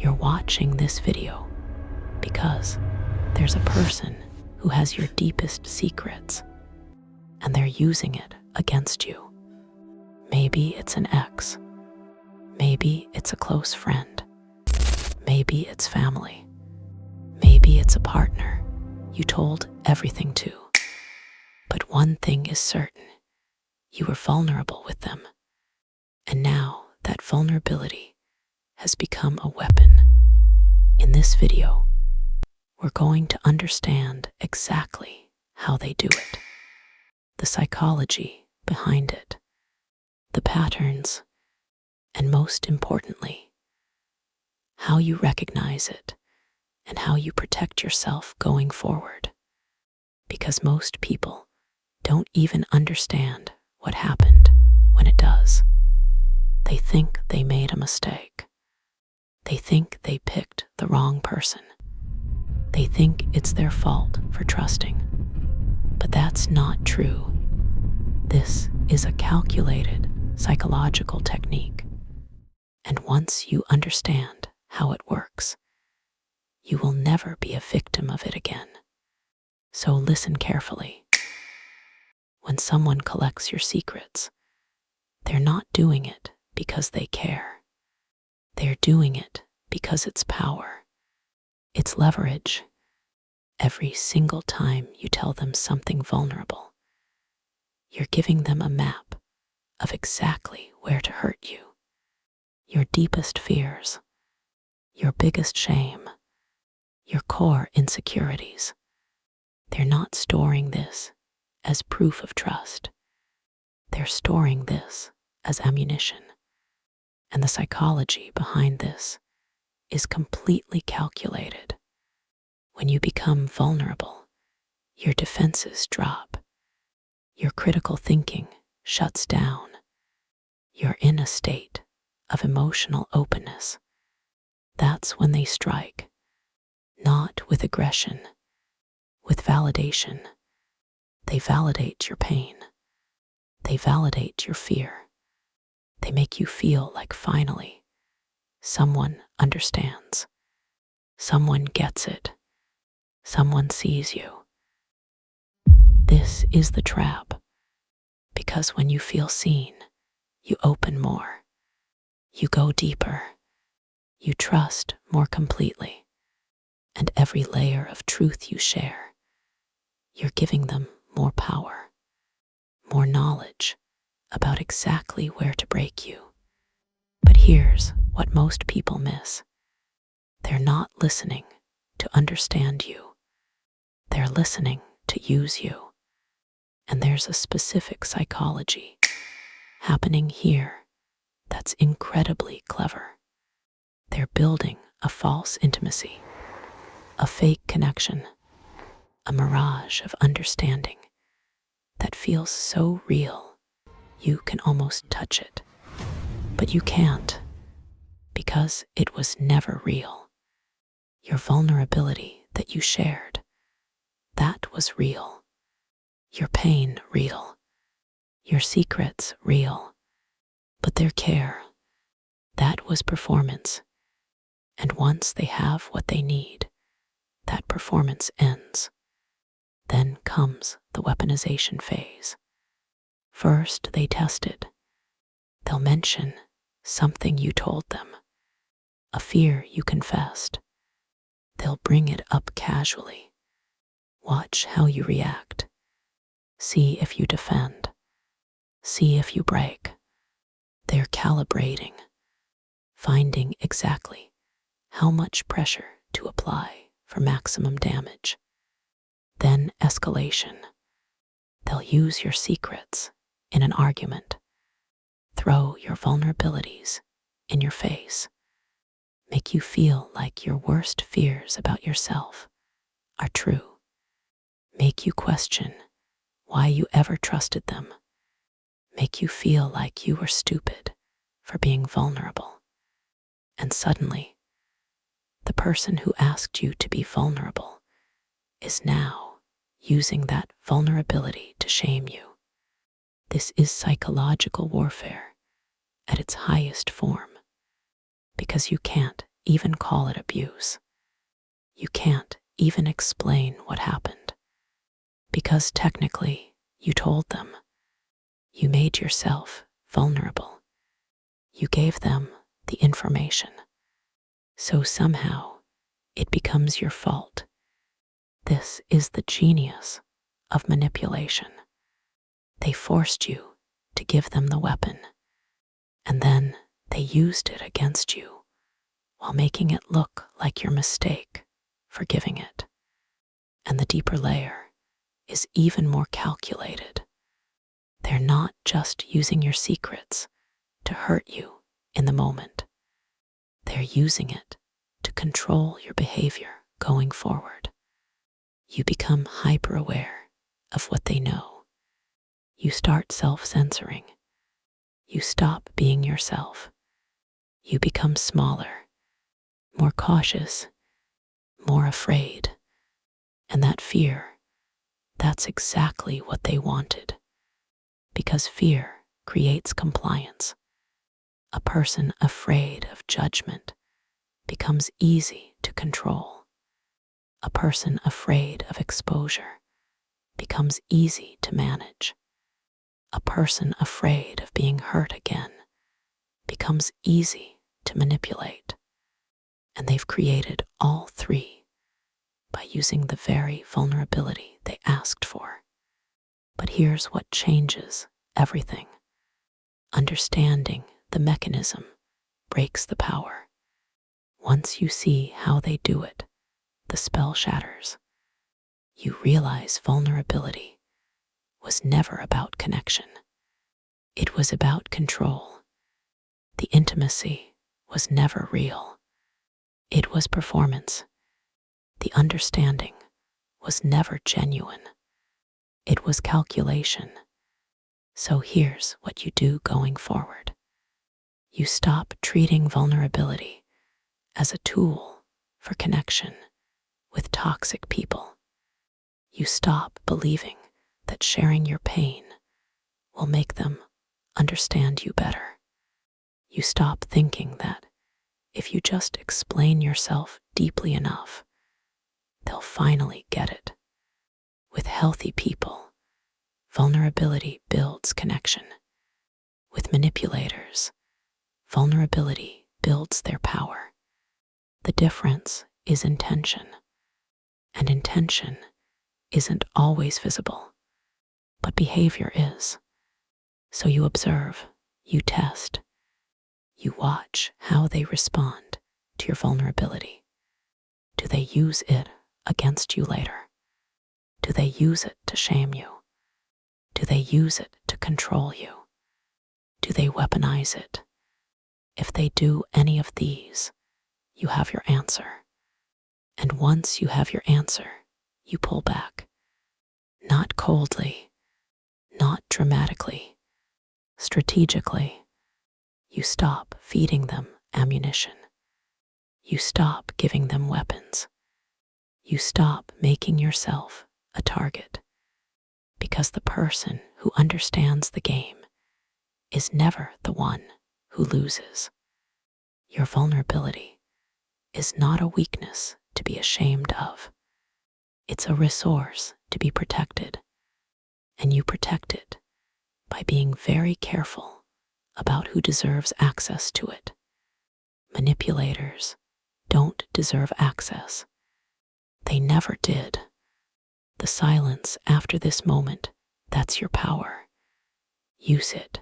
You're watching this video because there's a person who has your deepest secrets and they're using it against you. Maybe it's an ex. Maybe it's a close friend. Maybe it's family. Maybe it's a partner you told everything to. But one thing is certain, you were vulnerable with them. And now that vulnerability has become a weapon. In this video, we're going to understand exactly how they do it, the psychology behind it, the patterns, and most importantly, how you recognize it and how you protect yourself going forward. Because most people don't even understand what happened when it does. They think they made a mistake. They think they picked the wrong person. They think it's their fault for trusting. But that's not true. This is a calculated psychological technique. And once you understand how it works, you will never be a victim of it again. So listen carefully. When someone collects your secrets, they're not doing it because they care. They're doing it because it's power. It's leverage. Every single time you tell them something vulnerable, you're giving them a map of exactly where to hurt you. Your deepest fears, your biggest shame, your core insecurities. They're not storing this as proof of trust. They're storing this as ammunition. And the psychology behind this is completely calculated. When you become vulnerable, your defenses drop. Your critical thinking shuts down. You're in a state of emotional openness. That's when they strike, not with aggression, with validation. They validate your pain. They validate your fear. They make you feel like finally someone understands. Someone gets it. Someone sees you. This is the trap, because when you feel seen, you open more. You go deeper. You trust more completely. And every layer of truth you share, you're giving them more power, more knowledge about exactly where to break you. But here's what most people miss. They're not listening to understand you. They're listening to use you. And there's a specific psychology happening here that's incredibly clever. They're building a false intimacy, a fake connection, a mirage of understanding that feels so real you can almost touch it. But you can't, because it was never real. Your vulnerability that you shared, that was real. Your pain real. Your secrets real. But their care, that was performance. And once they have what they need, that performance ends. Then comes the weaponization phase. First, they test it. They'll mention something you told them, a fear you confessed. They'll bring it up casually. Watch how you react. See if you defend. See if you break. They're calibrating, finding exactly how much pressure to apply for maximum damage. Then escalation. They'll use your secrets in an argument. Throw your vulnerabilities in your face. Make you feel like your worst fears about yourself are true. Make you question why you ever trusted them. Make you feel like you were stupid for being vulnerable. And suddenly, the person who asked you to be vulnerable is now using that vulnerability to shame you. This is psychological warfare at its highest form, because you can't even call it abuse. You can't even explain what happened. Because technically, you told them. You made yourself vulnerable. You gave them the information. So somehow, it becomes your fault. This is the genius of manipulation. They forced you to give them the weapon, and then they used it against you while making it look like your mistake for giving it. And the deeper layer is even more calculated. They're not just using your secrets to hurt you in the moment. They're using it to control your behavior going forward. You become hyper-aware of what they know. You start self-censoring. You stop being yourself. You become smaller, more cautious, more afraid. And that fear, that's exactly what they wanted. Because fear creates compliance. A person afraid of judgment becomes easy to control. A person afraid of exposure becomes easy to manage. A person afraid of being hurt again becomes easy to manipulate. And they've created all three by using the very vulnerability they asked for. But here's what changes everything. Understanding the mechanism breaks the power. Once you see how they do it, the spell shatters. You realize vulnerability was never about connection. It was about control. The intimacy was never real. It was performance. The understanding was never genuine. It was calculation. So here's what you do going forward. You stop treating vulnerability as a tool for connection with toxic people. You stop believing that sharing your pain will make them understand you better. You stop thinking that if you just explain yourself deeply enough, they'll finally get it. With healthy people, vulnerability builds connection. With manipulators, vulnerability builds their power. The difference is intention, and intention isn't always visible, but behavior is. So you observe, you test, you watch how they respond to your vulnerability. Do they use it against you later? Do they use it to shame you? Do they use it to control you? Do they weaponize it? If they do any of these, you have your answer. And once you have your answer, you pull back. Not coldly, not dramatically, strategically. You stop feeding them ammunition. You stop giving them weapons. You stop making yourself a target. Because the person who understands the game is never the one who loses. Your vulnerability is not a weakness to be ashamed of. It's a resource to be protected. And you protect it by being very careful about who deserves access to it. Manipulators don't deserve access. They never did. The silence after this moment, that's your power. Use it.